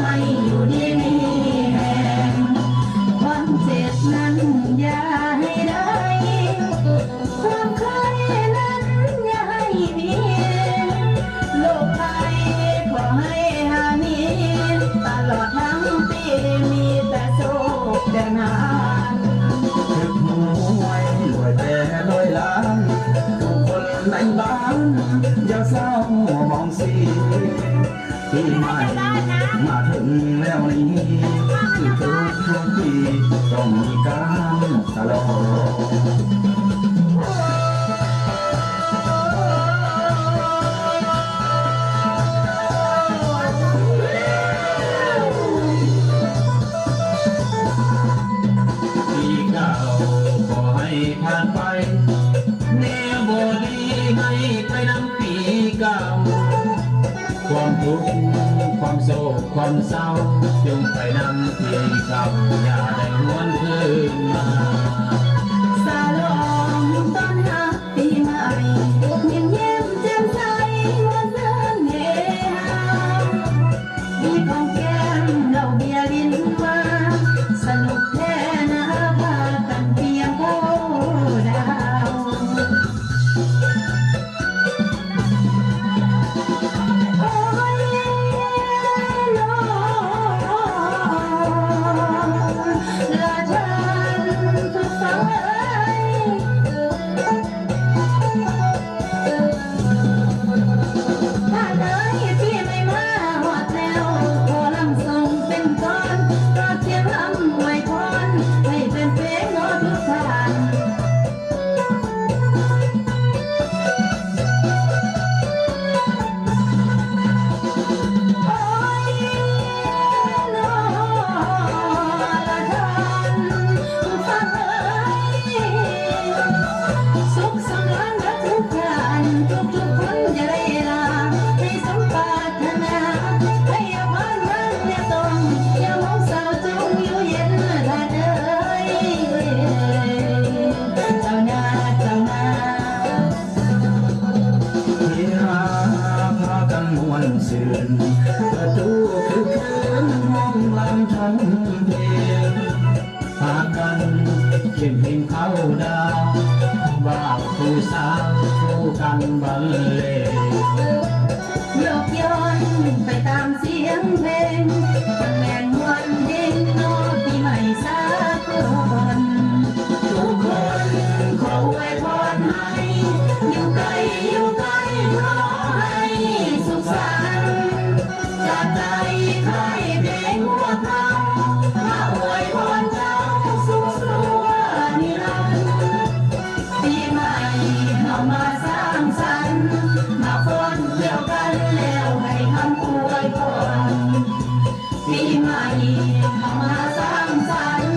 ให้อยู่ดีมีแห่งความเจ็บนั้นอย่าให้ได้ความเคยนั้นอย่าให้มีโลกภัยขอให้หามีตลอดทั้งปีมีแต่โชคแต่นานถึกหวยรวยแต่รวยล้านทุกคนในบ้านอย่าเศร้ามองสีปีใหม่มาถึงแล้วนี้คือทุกช่วงปีต้องมีการตลอดผ่านไปแนวบดีให้ไปนำปีเก่าความทุกข์ความโศกความเศร้าจงไปนำปีเก่าอย่าได้หวนคืนมาสาลองต้อนรับปีใหม่ยิ้มแย้มแจ่มใสวันเดินเฮฮามีของแก้มเหล้าเบียร์ลิ้นมาสนุกแท้นะพากันเพียงโอ้ดาวโอ้ยน้องละฉันทุกฝังถ้าเลยพี่ไม่มาหอดแล้วขอลำส่งเป็นก้อนก็เทียมลำไว้พรให้เป็นเพลงโน้ตทุกทางโอ้ยน้องละฉันฟังสุขสำราญและทุกการทุกคนอย่าได้ลาให้สมปรารถนาให้อย่าพันนั้นอย่าต้องอย่ามองเศร้าจงอยู่เย็นละเด้ยเจ้านาเจ้านาที่หาพากันมวนซื่นประตูคือคืนห้องลำทั้งเพลงพากันเขียนเพลงเข้าดาวบ่าวผู้สาวคู่กันบรรเลงโยกย้อนไปตามเสียงเพลงแมนวันเย็นโนปีใหม่สากลทุกคนขออวยพรให้อยู่ไกลอยู่ไกลขอให้สุขสันต์จากใจใครเพลงหัวเรามาอวยพรเจ้าสุขสันต์นิรันดร์ปีใหม่เอามาสร้างสรรค์มาฟ้อนเกี่ยวกันแล้วให้คำอวยพรปีใหม่เอามาสร้างสรรค์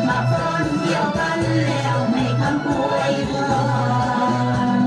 มาฟ้อนเกี่ยวกันแล้วให้คำอวยพร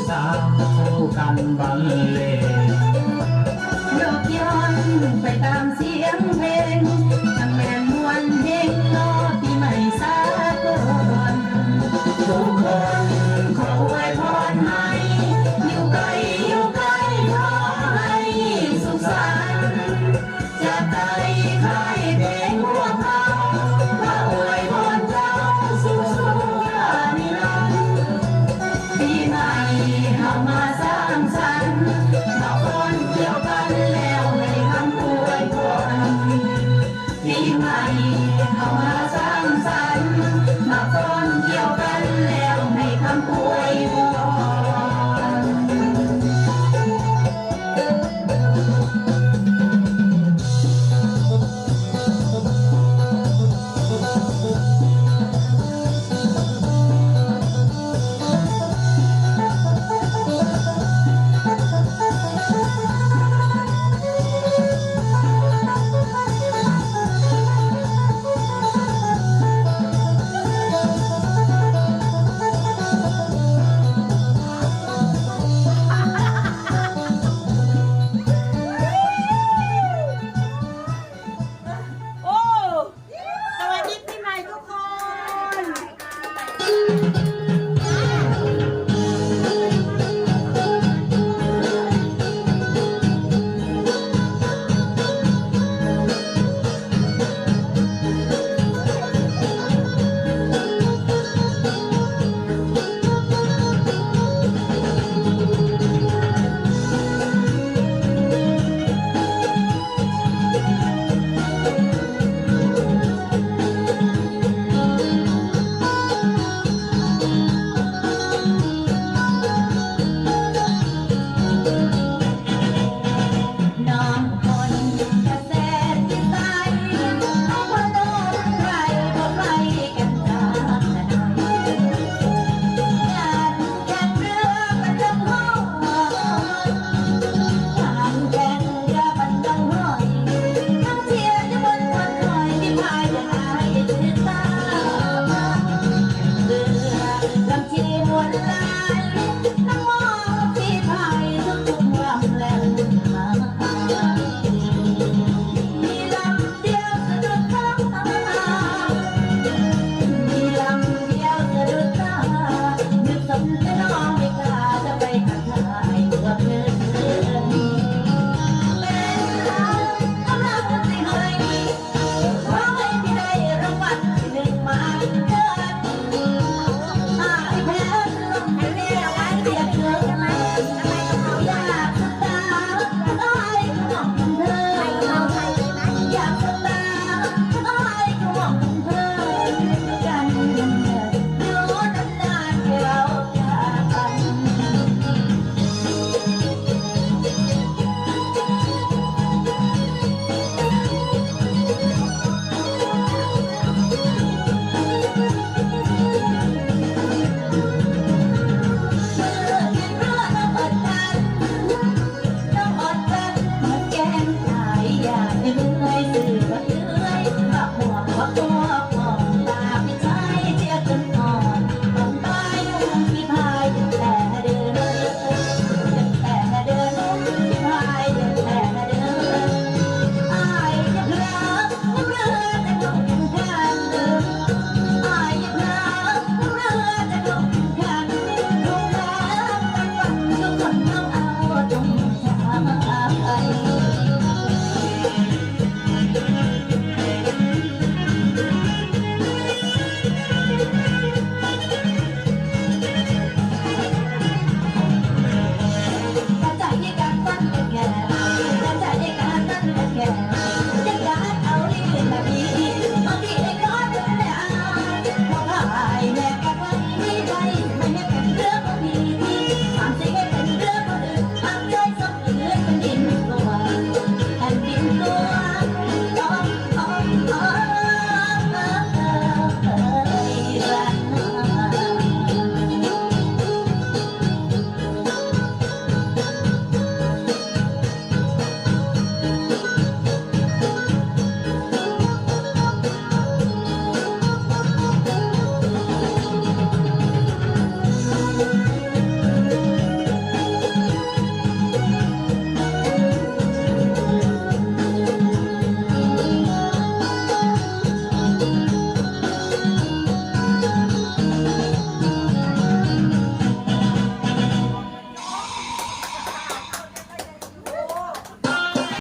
สาวกันบันเลง ยกย้อนไปตามเสียงเพลงทำแม่นมวนเพลงรอปีใหม่สากล ทุกคนขออวยพรให้ อยู่ไกลอยู่ใกล้ขอให้สุขสันต์จากใจใครเพลงพวกเขาขออวยพรเจ้าสุขสุขนิรันดร์ปีใหม่เข้ามา